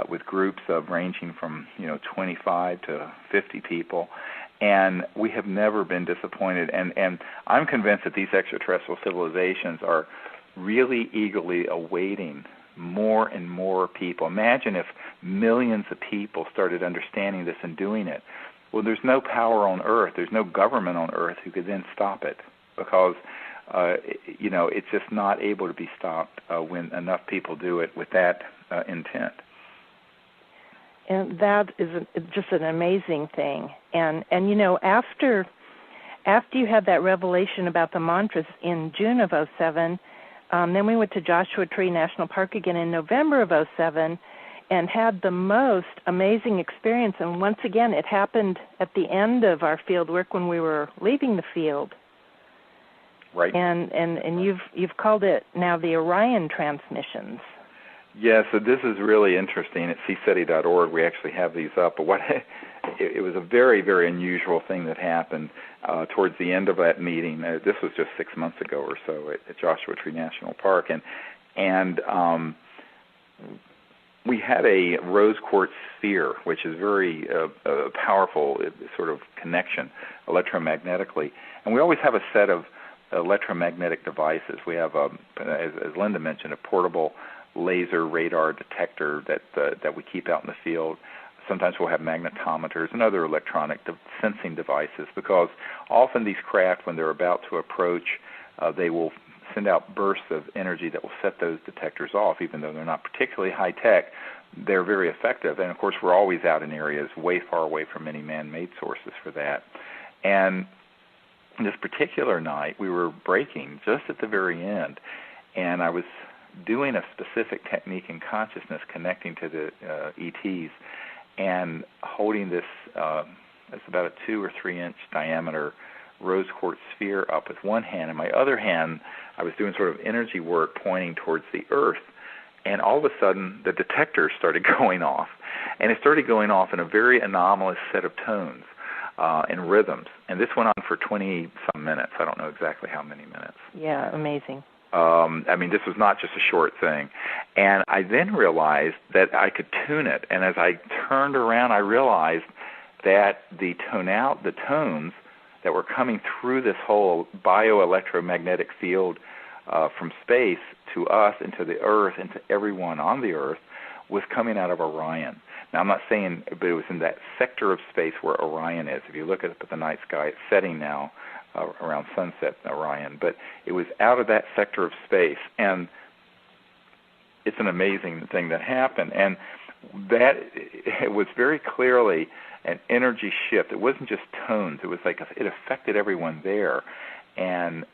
with groups of ranging from 25 to 50 people, and we have never been disappointed. And I'm convinced that these extraterrestrial civilizations are really eagerly awaiting more and more people. Imagine if millions of people started understanding this and doing it. Well, there's no power on Earth, there's no government on Earth who could then stop it, because it's just not able to be stopped when enough people do it with that intent. And that is just an amazing thing. And after you had that revelation about the mantras in June of 2007, then we went to Joshua Tree National Park again in November of 2007 and had the most amazing experience. And once again, it happened at the end of our field work when we were leaving the field. Right. And you've called it now the Orion Transmissions. Yes, so this is really interesting. At CSETI.org, we actually have these up. But it was a very, very unusual thing that happened towards the end of that meeting. This was just 6 months ago or so at Joshua Tree National Park, and we had a rose quartz sphere, which is very powerful sort of connection electromagnetically, and we always have a set of electromagnetic devices. We have, as Linda mentioned, a portable laser radar detector that we keep out in the field. Sometimes we'll have magnetometers and other electronic sensing devices, because often these craft, when they're about to approach, they will send out bursts of energy that will set those detectors off. Even though they're not particularly high-tech, they're very effective. And, of course, we're always out in areas way far away from any man-made sources for that. And this particular night, we were breaking just at the very end, and I was doing a specific technique in consciousness, connecting to the ETs, and holding this, it's about a 2 or 3 inch diameter rose quartz sphere up with one hand. In my other hand, I was doing sort of energy work pointing towards the Earth. And all of a sudden, the detector started going off. And it started going off in a very anomalous set of tones and rhythms. And this went on for 20-some minutes. I don't know exactly how many minutes. Yeah, amazing. This was not just a short thing. And I then realized that I could tune it. And as I turned around, I realized that the tones that were coming through this whole bioelectromagnetic field from space to us and to the Earth and to everyone on the Earth was coming out of Orion. Now, I'm not saying, but it was in that sector of space where Orion is. If you look at the night sky, it's setting now around sunset, Orion. But it was out of that sector of space, and it's an amazing thing that happened. And that it was very clearly an energy shift. It wasn't just tones. It was like it affected everyone there. And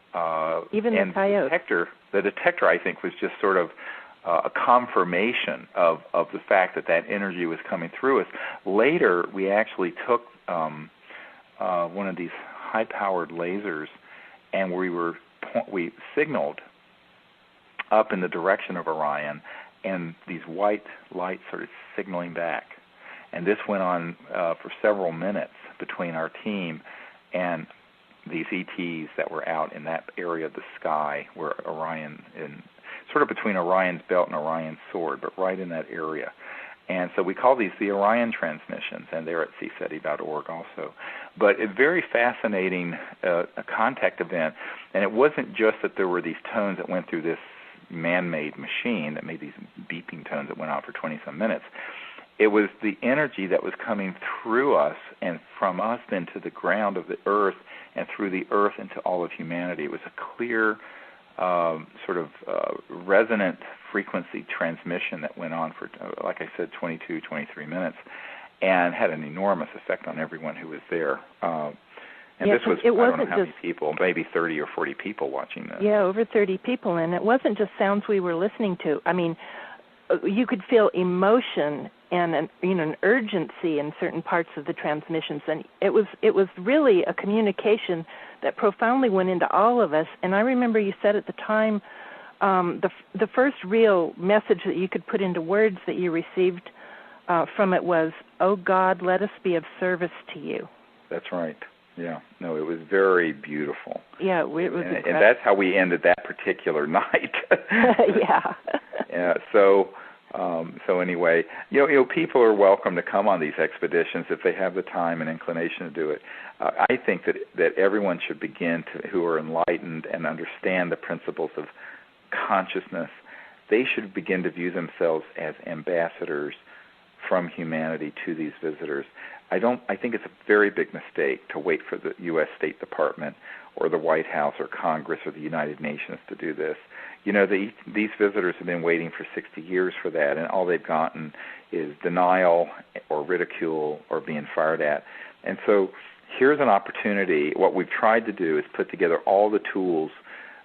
even the coyote. The detector, I think, was just sort of a confirmation of the fact that energy was coming through us. Later, we actually took one of these high-powered lasers, and we were we signaled up in the direction of Orion, and these white lights started signaling back. And this went on for several minutes between our team and these ETs that were out in that area of the sky where Orion, sort of between Orion's belt and Orion's sword, but right in that area. And so we call these the Orion Transmissions, and they're at CSETI.org also. But a very fascinating a contact event, and it wasn't just that there were these tones that went through this man-made machine that made these beeping tones that went on for 20-some minutes. It was the energy that was coming through us and from us then to the ground of the Earth and through the Earth into all of humanity. It was a clear resonant frequency transmission that went on for, like I said, 22, 23 minutes, and had an enormous effect on everyone who was there. And this was, I don't know how many people, maybe 30 or 40 people watching this. Yeah, over 30 people, and it wasn't just sounds we were listening to. I mean, you could feel emotion and an urgency in certain parts of the transmissions, and it was really a communication that profoundly went into all of us. And I remember you said at the time, the first real message that you could put into words that you received from it was, "Oh God, let us be of service to you." That's right. Yeah. No, it was very beautiful. Yeah, it was incredible. And that's how we ended that particular night. Yeah. Yeah. So anyway, people are welcome to come on these expeditions if they have the time and inclination to do it. I think that everyone should begin who are enlightened and understand the principles of consciousness. They should begin to view themselves as ambassadors from humanity to these visitors. I think it's a very big mistake to wait for the U.S. State Department or the White House or Congress or the United Nations to do this. These visitors have been waiting for 60 years for that, and all they've gotten is denial or ridicule or being fired at. And so here's an opportunity. What we've tried to do is put together all the tools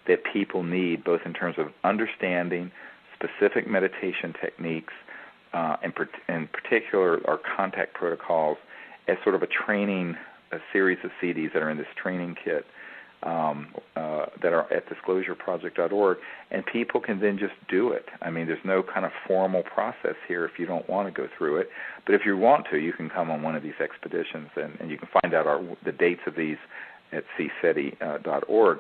that people need, both in terms of understanding specific meditation techniques, in particular our contact protocols, as sort of a series of CDs that are in this training kit that are at disclosureproject.org, and people can then just do it. I mean, there's no kind of formal process here if you don't want to go through it, but if you want to, you can come on one of these expeditions, and you can find out the dates of these at CSETI.org.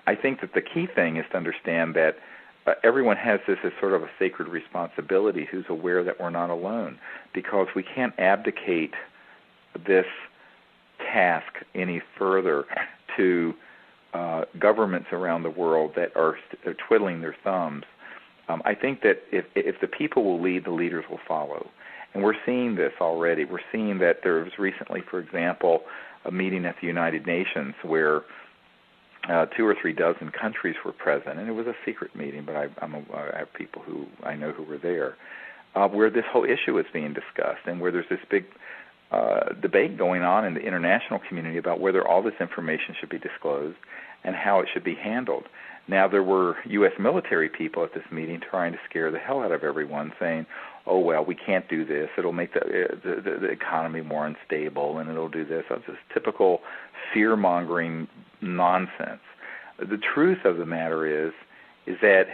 I think that the key thing is to understand that everyone has this as sort of a sacred responsibility who's aware that we're not alone, because we can't abdicate this task any further to governments around the world that are twiddling their thumbs. I think that if the people will lead, the leaders will follow. And we're seeing this already. We're seeing that there was recently, for example, a meeting at the United Nations where 2 or 3 dozen countries were present, and it was a secret meeting, but I have people who I know who were there, where this whole issue is being discussed, and where there's this big debate going on in the international community about whether all this information should be disclosed and how it should be handled. Now, there were U.S. military people at this meeting trying to scare the hell out of everyone, saying, "Oh, well, we can't do this. It'll make the economy more unstable, and it'll do this." That's just typical fear-mongering nonsense. The truth of the matter is that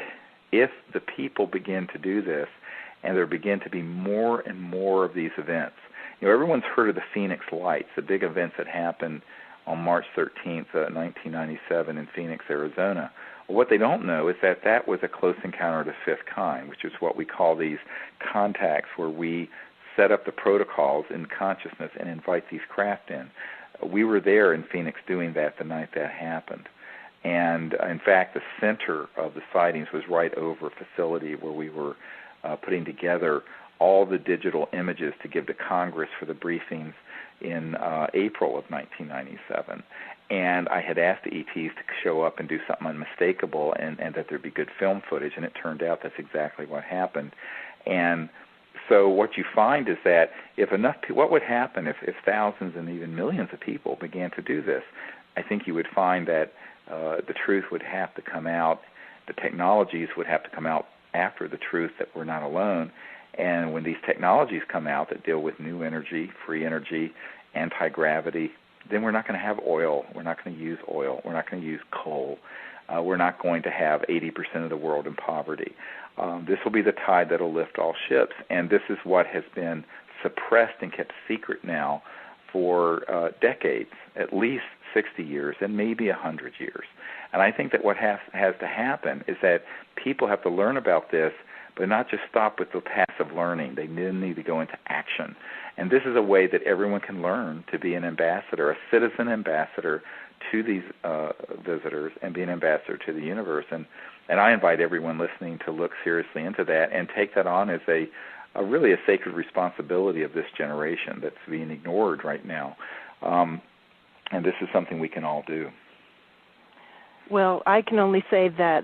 if the people begin to do this, and there begin to be more and more of these events, everyone's heard of the Phoenix Lights, the big events that happened on March 13th, 1997 in Phoenix, Arizona. What they don't know is that was a close encounter of the fifth kind, which is what we call these contacts, where we set up the protocols in consciousness and invite these craft in. We were there in Phoenix doing that the night that happened. And, in fact, the center of the sightings was right over a facility where we were putting together all the digital images to give to Congress for the briefings in April of 1997. And I had asked the ETs to show up and do something unmistakable and that there'd be good film footage, and it turned out that's exactly what happened. And so what you find is that if enough what would happen if thousands and even millions of people began to do this? I think you would find that the truth would have to come out, the technologies would have to come out after the truth that we're not alone. And when these technologies come out that deal with new energy, free energy, anti-gravity, then we're not going to have oil. We're not going to use oil. We're not going to use coal. We're not going to have 80% of the world in poverty. This will be the tide that will lift all ships, and this is what has been suppressed and kept secret now for decades, at least 60 years and maybe 100 years. And I think that what has to happen is that people have to learn about this, but not just stop with the passive learning. They need to go into action. And this is a way that everyone can learn to be an ambassador, a citizen ambassador to these visitors and be an ambassador to the universe. And I invite everyone listening to look seriously into that and take that on as a really a sacred responsibility of this generation that's being ignored right now. And this is something we can all do. Well, I can only say that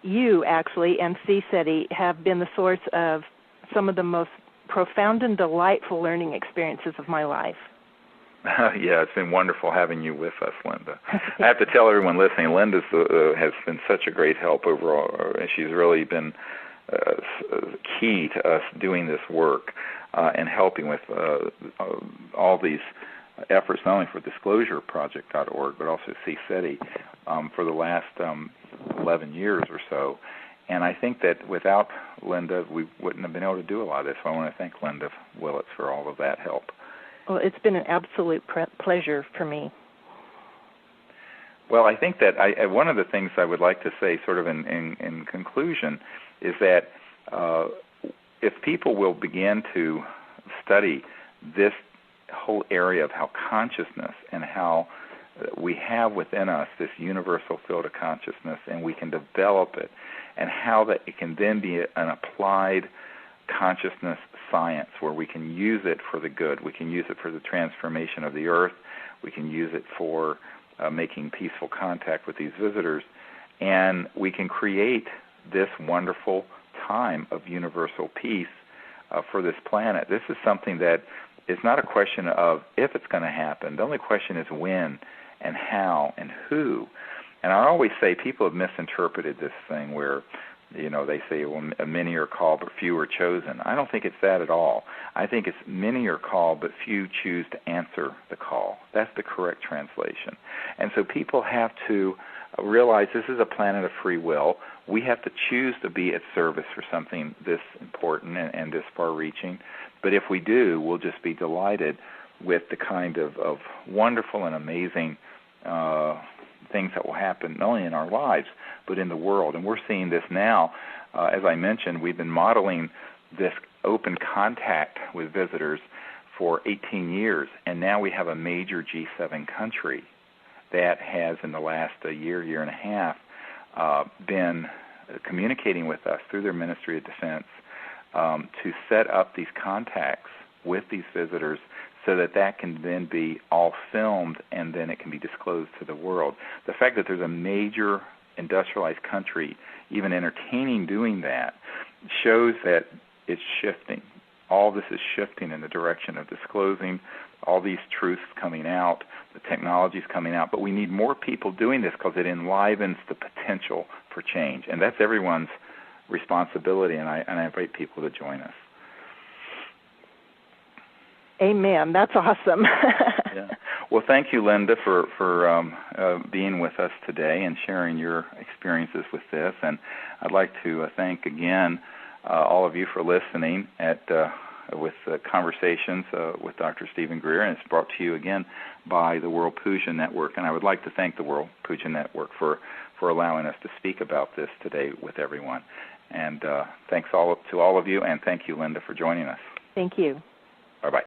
you actually, and CSETI have been the source of some of the most profound and delightful learning experiences of my life. Yeah, it's been wonderful having you with us, Linda. I have to tell everyone listening, Linda has been such a great help overall. She's really been key to us doing this work and helping with all these efforts, not only for disclosureproject.org, but also CSETI for the last 11 years or so. And I think that without Linda, we wouldn't have been able to do a lot of this. So I want to thank Linda Willits for all of that help. Well, it's been an absolute pleasure for me. Well, I think that one of the things I would like to say sort of in conclusion is that if people will begin to study this whole area of how consciousness and how we have within us this universal field of consciousness and we can develop it, and how that it can then be an applied consciousness science where we can use it for the good. We can use it for the transformation of the earth. We can use it for making peaceful contact with these visitors. And we can create this wonderful time of universal peace for this planet. This is something that is not a question of if it's going to happen. The only question is when and how and who. And I always say people have misinterpreted this thing where, they say, well, many are called but few are chosen. I don't think it's that at all. I think it's many are called but few choose to answer the call. That's the correct translation. And so people have to realize this is a planet of free will. We have to choose to be at service for something this important and this far-reaching. But if we do, we'll just be delighted with the kind of wonderful and amazing things that will happen not only in our lives but in the world. And we're seeing this now. As I mentioned, we've been modeling this open contact with visitors for 18 years, and now we have a major G7 country that has, in the last year and a half, been communicating with us through their Ministry of Defense to set up these contacts with these visitors so that can then be all filmed and then it can be disclosed to the world. The fact that there's a major industrialized country even entertaining doing that shows that it's shifting. All this is shifting in the direction of disclosing all these truths coming out, the technology's coming out, but we need more people doing this because it enlivens the potential for change. And that's everyone's responsibility, and I invite people to join us. Amen. That's awesome. Yeah. Well, thank you, Linda, for being with us today and sharing your experiences with this. And I'd like to thank again all of you for listening with Conversations with Dr. Stephen Greer, and it's brought to you again by the World Puja Network. And I would like to thank the World Puja Network for allowing us to speak about this today with everyone. And thanks to all of you, and thank you, Linda, for joining us. Thank you. Bye-bye.